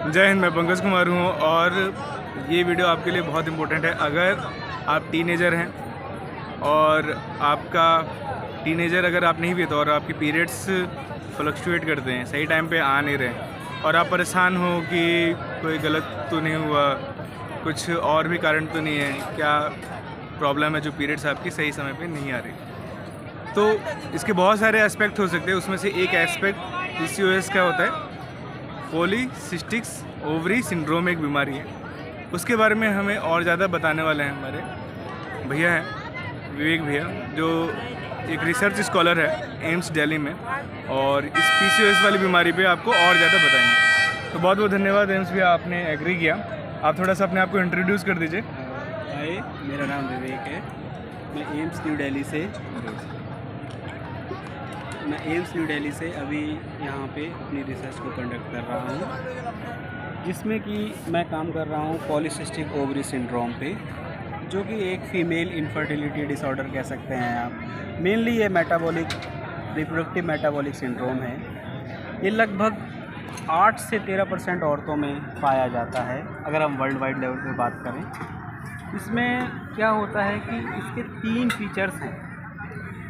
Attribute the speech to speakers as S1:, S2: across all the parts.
S1: जय हिंद। मैं पंकज कुमार हूँ और ये वीडियो आपके लिए बहुत इम्पोर्टेंट है। अगर आप टीनेजर हैं और आपका टीनेजर अगर आप नहीं भी तो और आपकी पीरियड्स फ्लक्चुएट करते हैं, सही टाइम पे आ नहीं रहे और आप परेशान हो कि कोई गलत तो नहीं हुआ, कुछ और भी कारण तो नहीं है, क्या प्रॉब्लम है जो पीरियड्स आपकी सही समय पे नहीं आ रही, तो इसके बहुत सारे एस्पेक्ट हो सकते हैं। उसमें से एक एस्पेक्ट PCOS का होता है, पॉलीसिस्टिक ओवरी सिंड्रोम एक बीमारी है। उसके बारे में हमें और ज़्यादा बताने वाले हैं हमारे भैया हैं, विवेक भैया, जो एक रिसर्च स्कॉलर है एम्स दिल्ली में, और इस PCOS वाली बीमारी पे आपको और ज़्यादा बताएंगे। तो बहुत बहुत धन्यवाद एम्स भैया, आपने एग्री किया। आप थोड़ा सा अपने आप को इंट्रोड्यूस कर दीजिए।
S2: हाय, मेरा नाम विवेक है। मैं एम्स न्यू दिल्ली से अभी यहाँ पे अपनी रिसर्च को कंडक्ट कर रहा हूँ, जिसमें कि मैं काम कर रहा हूँ पॉलीसिस्टिक ओवरी सिंड्रोम पे, जो कि एक फ़ीमेल इनफर्टिलिटी डिसऑर्डर कह सकते हैं आप। मेनली ये रिप्रोडक्टिव मेटाबॉलिक सिंड्रोम है। ये लगभग 8 से 13% औरतों में पाया जाता है, अगर हम वर्ल्ड वाइड लेवल पे बात करें। इसमें क्या होता है कि इसके 3 फीचर्स हैं,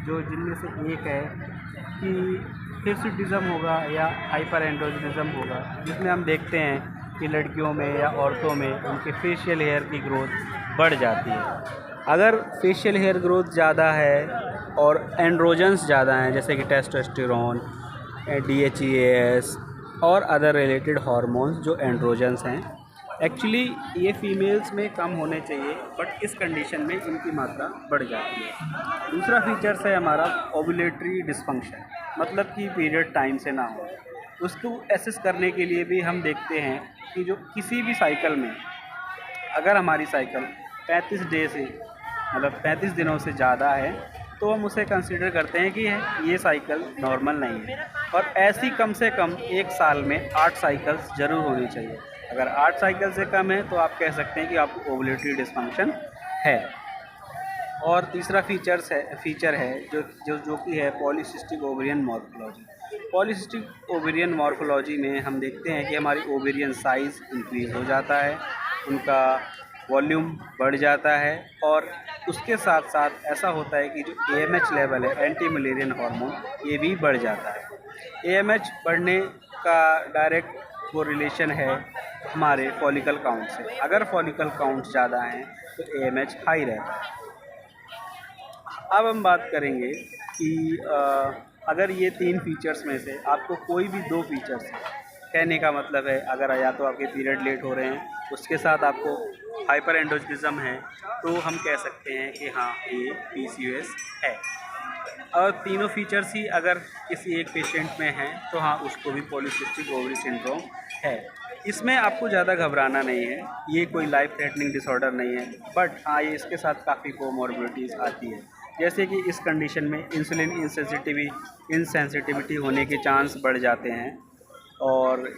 S2: जो जिनमें से एक है कि हिर्सुटिज़म होगा या हाइपर एंड्रोजनिज्म होगा, जिसमें हम देखते हैं कि लड़कियों में या औरतों में उनके फेशियल हेयर की ग्रोथ बढ़ जाती है। अगर फेशियल हेयर ग्रोथ ज़्यादा है और एंड्रोजन्स ज़्यादा हैं, जैसे कि टेस्टोस्टेरोन, DHEAS और अदर रिलेटेड हार्मोन्स जो एंड्रोजन्स हैं, एक्चुअली ये फीमेल्स में कम होने चाहिए, बट इस कंडीशन में इनकी मात्रा बढ़ जाती है। दूसरा फीचर्स है हमारा ओव्यूलेटरी डिसफंक्शन, मतलब कि पीरियड टाइम से ना हो। उसको एसेस करने के लिए भी हम देखते हैं कि जो किसी भी साइकिल में अगर हमारी साइकिल 35 डे से मतलब 35 दिनों से ज़्यादा है, तो हम उसे कंसीडर करते हैं कि ये साइकिल नॉर्मल नहीं है। और ऐसी कम से कम एक साल में 8 साइकिल्स ज़रूर होनी चाहिए। अगर 8 साइकिल से कम है तो आप कह सकते हैं कि आपको ओव्यूलेटरी डिसफंक्शन है। और तीसरा फीचर है जो कि है polycystic ovarian morphology. Polycystic ovarian morphology में हम देखते हैं कि हमारी ओवेरियन साइज़ इंक्रीज़ हो जाता है, उनका वॉल्यूम बढ़ जाता है, और उसके साथ साथ ऐसा होता है कि जो AMH लेवल है, एंटी मलेरियन हार्मोन, ये भी बढ़ जाता है। AMH बढ़ने का डायरेक्ट वो रिलेशन है हमारे फॉलिकल काउंट से। अगर फॉलिकल काउंट ज़्यादा हैं तो AMH हाई रहता है। अब हम बात करेंगे कि अगर ये 3 फीचर्स में से आपको कोई भी 2 फीचर्स, कहने का मतलब है अगर या तो आपके पीरियड लेट हो रहे हैं, उसके साथ आपको हाइपर एंड्रोजनिज्म है, तो हम कह सकते हैं कि हाँ, ये PCOS है। और तीनों फीचर्स ही अगर किसी एक पेशेंट में हैं तो हाँ, उसको भी पॉलीसिस्टिक ओवरी सिंड्रोम है। इसमें आपको ज़्यादा घबराना नहीं है, ये कोई लाइफ थ्रेटनिंग डिसऑर्डर नहीं है, बट हाँ, ये इसके साथ काफ़ी कोमॉर्बिडिटीज़ आती है, जैसे कि इस कंडीशन में इंसुलिन इंसेंसिटिविटी होने के चांस बढ़ जाते हैं। और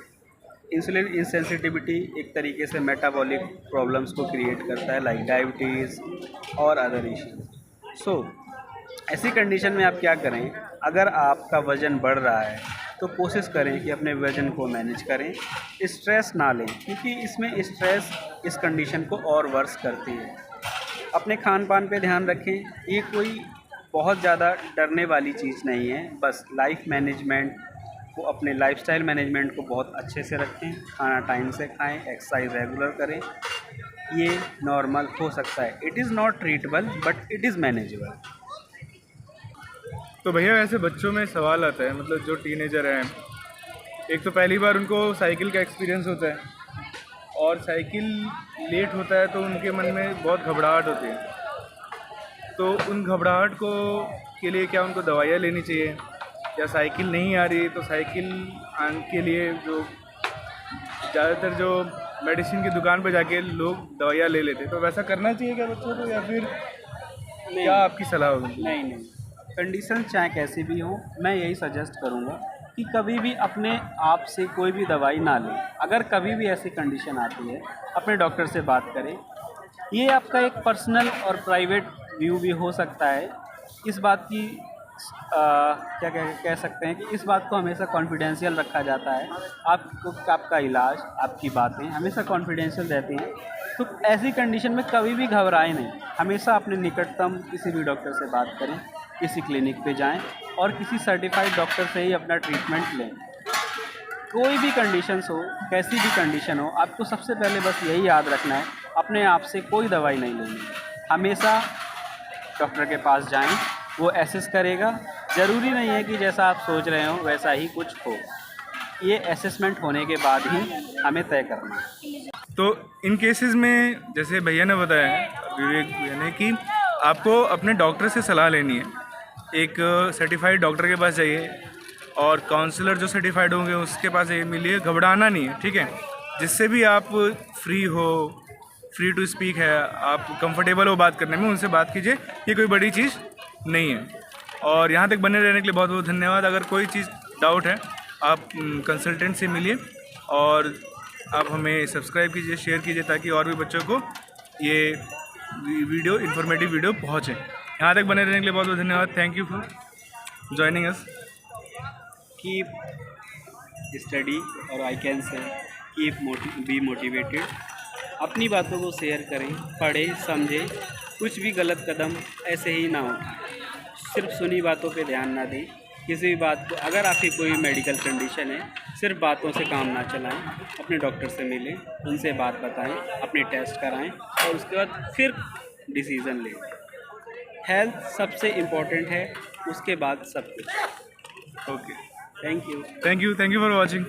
S2: इंसुलिन इंसेंसिटिविटी एक तरीके से मेटाबॉलिक प्रॉब्लम्स को क्रिएट करता है, लाइक डायबिटीज़ और अदर इश्यूज। सो ऐसी कंडीशन में आप क्या करें, अगर आपका वज़न बढ़ रहा है तो कोशिश करें कि अपने वज़न को मैनेज करें, स्ट्रेस ना लें, क्योंकि इसमें स्ट्रेस इस कंडीशन को और वर्स करती है। अपने खान पान पे ध्यान रखें, ये कोई बहुत ज़्यादा डरने वाली चीज़ नहीं है, बस लाइफ मैनेजमेंट को, अपने लाइफस्टाइल मैनेजमेंट को बहुत अच्छे से रखें, खाना टाइम से खाएं, एक्सरसाइज रेगुलर करें। ये नॉर्मल हो सकता है, it is not treatable but it is manageable.
S1: तो भैया ऐसे बच्चों में सवाल आता है, मतलब जो टीनेजर हैं, एक तो पहली बार उनको साइकिल का एक्सपीरियंस होता है और साइकिल लेट होता है तो उनके मन में बहुत घबराहट होती है। तो उन घबराहट को के लिए क्या उनको दवाइयाँ लेनी चाहिए, या साइकिल नहीं आ रही तो साइकिल आने के लिए जो ज़्यादातर जो मेडिसिन की दुकान पर जाके लोग दवाइयाँ ले लेते हैं, तो वैसा करना चाहिए क्या बच्चों को, या फिर क्या आपकी सलाह होगी?
S2: नहीं, कंडीशन चाहे कैसी भी हो, मैं यही सजेस्ट करूँगा कि कभी भी अपने आप से कोई भी दवाई ना लें। अगर कभी भी ऐसी कंडीशन आती है, अपने डॉक्टर से बात करें। ये आपका एक पर्सनल और प्राइवेट व्यू भी हो सकता है, इस बात की क्या कह सकते हैं कि इस बात को हमेशा कॉन्फिडेंशियल रखा जाता है। आपका इलाज, आपकी बातें हमेशा कॉन्फिडेंशियल रहती हैं। तो ऐसी कंडीशन में कभी भी घबराएं नहीं, हमेशा अपने निकटतम किसी भी डॉक्टर से बात करें, किसी क्लिनिक पे जाएं और किसी सर्टिफाइड डॉक्टर से ही अपना ट्रीटमेंट लें। कोई भी कंडीशंस हो, कैसी भी कंडीशन हो, आपको सबसे पहले बस यही याद रखना है, अपने आप से कोई दवाई नहीं लेनी है। हमेशा डॉक्टर के पास जाएं, वो एसेस करेगा। ज़रूरी नहीं है कि जैसा आप सोच रहे हो वैसा ही कुछ हो, ये असेसमेंट होने के बाद ही हमें तय करना है।
S1: तो इन केसेस में जैसे भैया ने बताया है, विवेक भैया ने, कि आपको अपने डॉक्टर से सलाह लेनी है। एक सर्टिफाइड डॉक्टर के पास जाइए और काउंसलर जो सर्टिफाइड होंगे उसके पास जाइए, मिलिए, घबराना नहीं है, ठीक है। जिससे भी आप फ्री हो, फ्री टू स्पीक है, आप कंफर्टेबल हो बात करने में, उनसे बात कीजिए। ये कोई बड़ी चीज़ नहीं है। और यहाँ तक बने रहने के लिए बहुत बहुत धन्यवाद। अगर कोई चीज़ डाउट है आप कंसल्टेंट से मिलिए और आप हमें सब्सक्राइब कीजिए, शेयर कीजिए, ताकि और भी बच्चों को ये वीडियो, इन्फॉर्मेटिव वीडियो पहुँचे। यहाँ तक बने रहने के लिए बहुत बहुत धन्यवाद। Thank you for joining us.
S2: Keep study और I can say keep be motivated. अपनी बातों को शेयर करें, पढ़ें, समझें। कुछ भी गलत कदम ऐसे ही ना उठाएं। सिर्फ सुनी बातों पे ध्यान ना दें। किसी भी बात को, अगर आपकी कोई मेडिकल कंडीशन है, सिर्फ बातों से काम ना चलाएं। अपने डॉक्टर से मिलें, उनसे बात बताएं, अपने टेस्ट कराएं और उसके बाद फिर डिसीज़न लें। हेल्थ सबसे इम्पोर्टेंट है, उसके बाद सब कुछ।
S1: Okay,
S2: thank you.
S1: Thank you for watching.